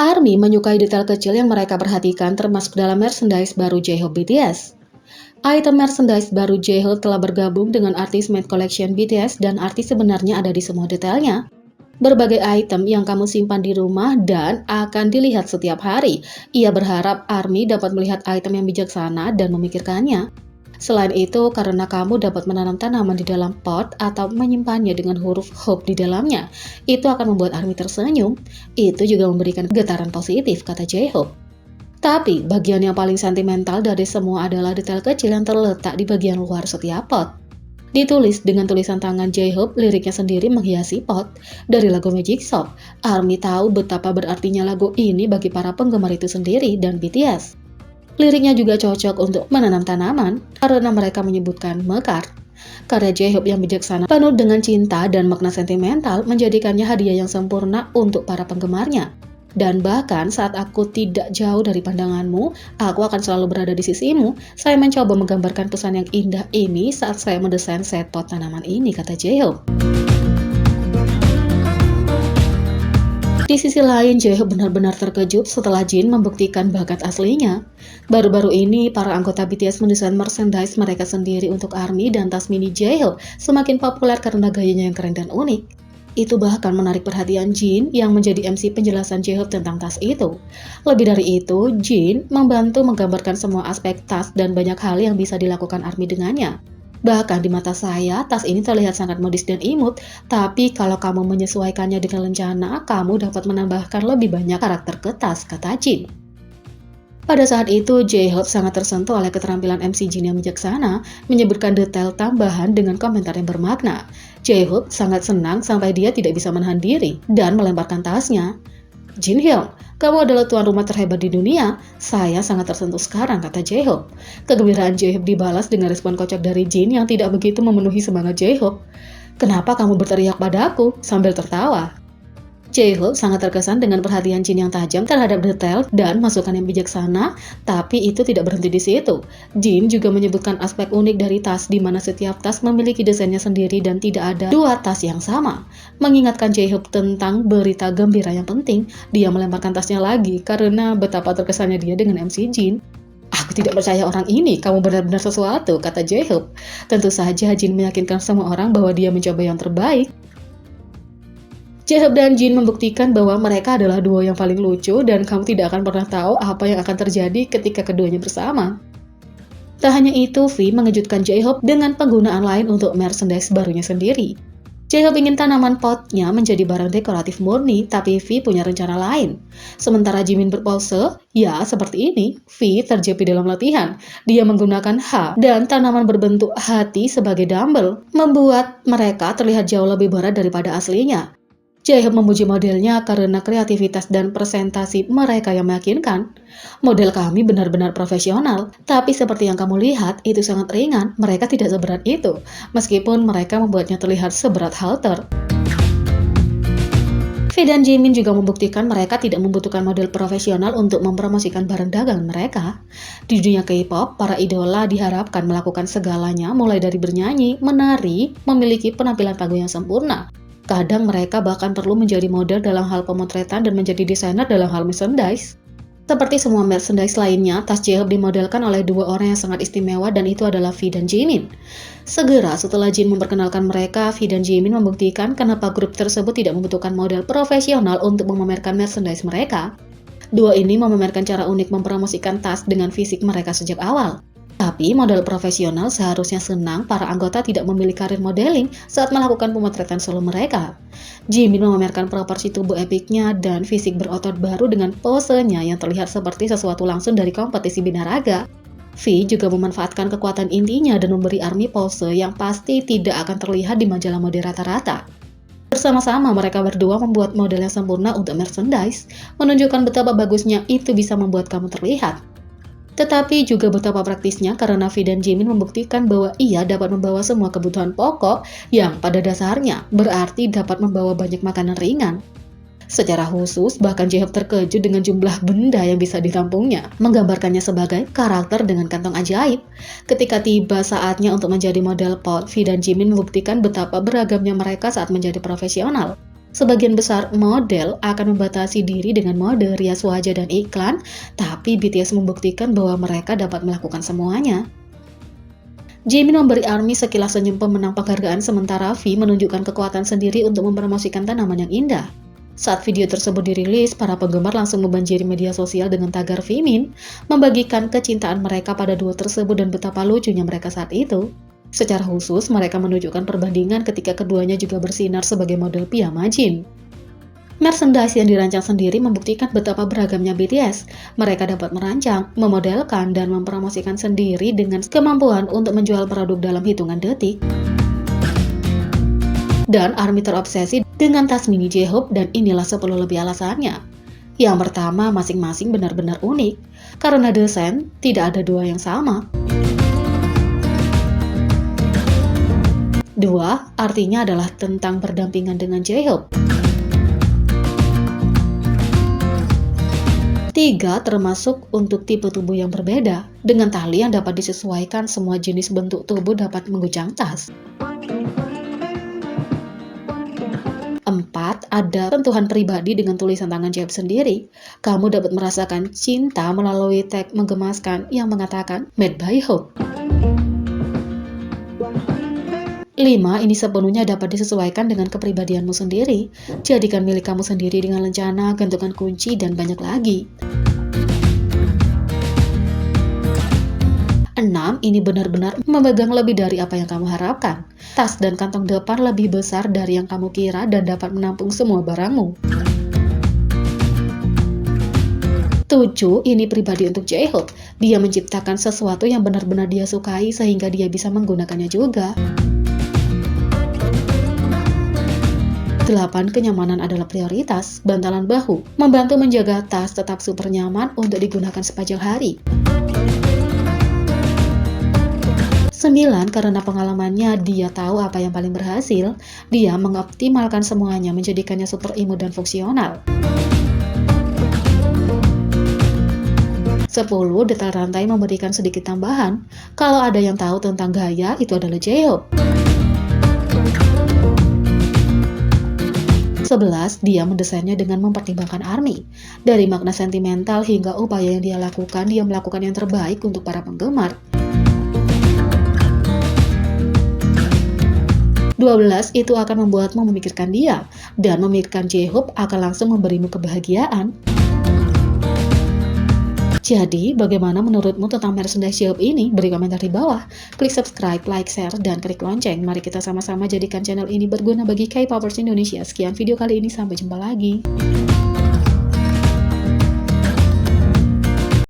ARMY menyukai detail kecil yang mereka perhatikan termasuk dalam merchandise baru J-Hope BTS. Item merchandise baru J-Hope telah bergabung dengan artis Made Collection BTS dan artis sebenarnya ada di semua detailnya. Berbagai item yang kamu simpan di rumah dan akan dilihat setiap hari. Ia berharap ARMY dapat melihat item yang bijaksana dan memikirkannya. Selain itu, karena kamu dapat menanam tanaman di dalam pot atau menyimpannya dengan huruf Hope di dalamnya, itu akan membuat ARMY tersenyum. Itu juga memberikan getaran positif, kata J-Hope. Tapi, bagian yang paling sentimental dari semua adalah detail kecil yang terletak di bagian luar setiap pot. Ditulis dengan tulisan tangan J-Hope, liriknya sendiri menghiasi pot. Dari lagu Magic Shop, ARMY tahu betapa berartinya lagu ini bagi para penggemar itu sendiri dan BTS. Liriknya juga cocok untuk menanam tanaman karena mereka menyebutkan mekar. Karya J-Hope yang bijaksana penuh dengan cinta dan makna sentimental menjadikannya hadiah yang sempurna untuk para penggemarnya. Dan bahkan saat aku tidak jauh dari pandanganmu, aku akan selalu berada di sisimu. Saya mencoba menggambarkan pesan yang indah ini saat saya mendesain set pot tanaman ini, kata J-Hope. Di sisi lain, J-Hope benar-benar terkejut setelah Jin membuktikan bakat aslinya. Baru-baru ini, para anggota BTS mendesain merchandise mereka sendiri untuk ARMY dan tas mini J-Hope semakin populer karena gayanya yang keren dan unik. Itu bahkan menarik perhatian Jin yang menjadi MC penjelasan J-Hope tentang tas itu. Lebih dari itu, Jin membantu menggambarkan semua aspek tas dan banyak hal yang bisa dilakukan ARMY dengannya. Bahkan di mata saya, tas ini terlihat sangat modis dan imut, tapi kalau kamu menyesuaikannya dengan lencana, kamu dapat menambahkan lebih banyak karakter ke tas, kata Jin. Pada saat itu, J-Hope sangat tersentuh oleh keterampilan MC Jin yang bijaksana, menyebutkan detail tambahan dengan komentar yang bermakna. J-Hope sangat senang sampai dia tidak bisa menahan diri dan melemparkan tasnya. Jin Hyung, kamu adalah tuan rumah terhebat di dunia. Saya sangat tersentuh sekarang, kata J-Hope. Kegembiraan J-Hope dibalas dengan respon kocak dari Jin yang tidak begitu memenuhi semangat J-Hope. Kenapa kamu berteriak padaku? Sambil tertawa. J-Hope sangat terkesan dengan perhatian Jin yang tajam terhadap detail dan masukan yang bijaksana, tapi itu tidak berhenti di situ. Jin juga menyebutkan aspek unik dari tas di mana setiap tas memiliki desainnya sendiri dan tidak ada dua tas yang sama. Mengingatkan J-Hope tentang berita gembira yang penting, dia melemparkan tasnya lagi karena betapa terkesannya dia dengan MC Jin. Aku tidak percaya orang ini, kamu benar-benar sesuatu, kata J-Hope. Tentu saja Jin meyakinkan semua orang bahwa dia mencoba yang terbaik. J-Hope dan Jin membuktikan bahwa mereka adalah duo yang paling lucu dan kamu tidak akan pernah tahu apa yang akan terjadi ketika keduanya bersama. Tak hanya itu, V mengejutkan J-Hope dengan penggunaan lain untuk merchandise barunya sendiri. J-Hope ingin tanaman potnya menjadi barang dekoratif murni, tapi V punya rencana lain. Sementara Jimin berpose, ya seperti ini, V terjepit dalam latihan. Dia menggunakan H dan tanaman berbentuk hati sebagai dumbbell, membuat mereka terlihat jauh lebih berat daripada aslinya. J-Hope memuji modelnya karena kreativitas dan presentasi mereka yang meyakinkan. Model kami benar-benar profesional, tapi seperti yang kamu lihat, itu sangat ringan, mereka tidak seberat itu, meskipun mereka membuatnya terlihat seberat halter. V dan Jimin juga membuktikan mereka tidak membutuhkan model profesional untuk mempromosikan barang dagangan mereka. Di dunia K-pop, para idola diharapkan melakukan segalanya mulai dari bernyanyi, menari, memiliki penampilan panggung yang sempurna. Kadang mereka bahkan perlu menjadi model dalam hal pemotretan dan menjadi desainer dalam hal merchandise. Seperti semua merchandise lainnya, tas J-Hope dimodelkan oleh dua orang yang sangat istimewa dan itu adalah V dan Jimin. Segera setelah Jin memperkenalkan mereka, V dan Jimin membuktikan kenapa grup tersebut tidak membutuhkan model profesional untuk memamerkan merchandise mereka. Dua ini memamerkan cara unik mempromosikan tas dengan fisik mereka sejak awal. Tapi model profesional seharusnya senang para anggota tidak memilih karir modeling saat melakukan pemotretan solo mereka. Jimin memamerkan proporsi tubuh epiknya dan fisik berotot baru dengan posenya yang terlihat seperti sesuatu langsung dari kompetisi binaraga. V juga memanfaatkan kekuatan intinya dan memberi ARMY pose yang pasti tidak akan terlihat di majalah mode rata-rata. Bersama-sama mereka berdua membuat model yang sempurna untuk merchandise, menunjukkan betapa bagusnya itu bisa membuat kamu terlihat. Tetapi juga betapa praktisnya karena V dan Jimin membuktikan bahwa ia dapat membawa semua kebutuhan pokok yang pada dasarnya berarti dapat membawa banyak makanan ringan. Secara khusus, bahkan J-Hope terkejut dengan jumlah benda yang bisa ditampungnya, menggambarkannya sebagai karakter dengan kantong ajaib. Ketika tiba saatnya untuk menjadi model pot, V dan Jimin membuktikan betapa beragamnya mereka saat menjadi profesional. Sebagian besar model akan membatasi diri dengan mode, rias wajah, dan iklan, tapi BTS membuktikan bahwa mereka dapat melakukan semuanya. Jimin memberi ARMY sekilas senyum pemenang penghargaan, sementara V menunjukkan kekuatan sendiri untuk mempromosikan tanaman yang indah. Saat video tersebut dirilis, para penggemar langsung membanjiri media sosial dengan tagar Vmin, membagikan kecintaan mereka pada duo tersebut dan betapa lucunya mereka saat itu. Secara khusus, mereka menunjukkan perbandingan ketika keduanya juga bersinar sebagai model piyama Jin. Merchandise yang dirancang sendiri membuktikan betapa beragamnya BTS. Mereka dapat merancang, memodelkan, dan mempromosikan sendiri dengan kemampuan untuk menjual produk dalam hitungan detik. Dan ARMY terobsesi dengan tas mini J-Hope, dan inilah 10 lebih alasannya. Yang pertama, masing-masing benar-benar unik. Karena desain, tidak ada dua yang sama. 2. Artinya adalah tentang berdampingan dengan J-Hope. 3. Termasuk untuk tipe tubuh yang berbeda. Dengan tali yang dapat disesuaikan, semua jenis bentuk tubuh dapat mengguncang tas. 4. Ada sentuhan pribadi dengan tulisan tangan J-Hope sendiri. Kamu dapat merasakan cinta melalui tag menggemaskan yang mengatakan Made by Hope. 5. Ini sepenuhnya dapat disesuaikan dengan kepribadianmu sendiri. Jadikan milik kamu sendiri dengan lencana, gantungan kunci, dan banyak lagi. 6. Ini benar-benar memegang lebih dari apa yang kamu harapkan. Tas dan kantong depan lebih besar dari yang kamu kira dan dapat menampung semua barangmu. 7. Ini pribadi untuk J-Hope. Dia menciptakan sesuatu yang benar-benar dia sukai sehingga dia bisa menggunakannya juga. 8. Kenyamanan adalah prioritas. Bantalan bahu membantu menjaga tas tetap super nyaman untuk digunakan sepanjang hari. 9. Karena pengalamannya, dia tahu apa yang paling berhasil. Dia mengoptimalkan semuanya, menjadikannya super imut dan fungsional. 10. Detail rantai memberikan sedikit tambahan. Kalau ada yang tahu tentang gaya, itu adalah J-Hope. 11. Dia mendesainnya dengan mempertimbangkan ARMY. Dari makna sentimental hingga upaya yang dia lakukan, dia melakukan yang terbaik untuk para penggemar. 12. Itu akan membuatmu memikirkan dia, dan memikirkan J-Hope akan langsung memberimu kebahagiaan. Jadi, bagaimana menurutmu tentang merchandise J-Hope ini? Beri komentar di bawah. Klik subscribe, like, share, dan klik lonceng. Mari kita sama-sama jadikan channel ini berguna bagi K-popers Indonesia. Sekian video kali ini, sampai jumpa lagi.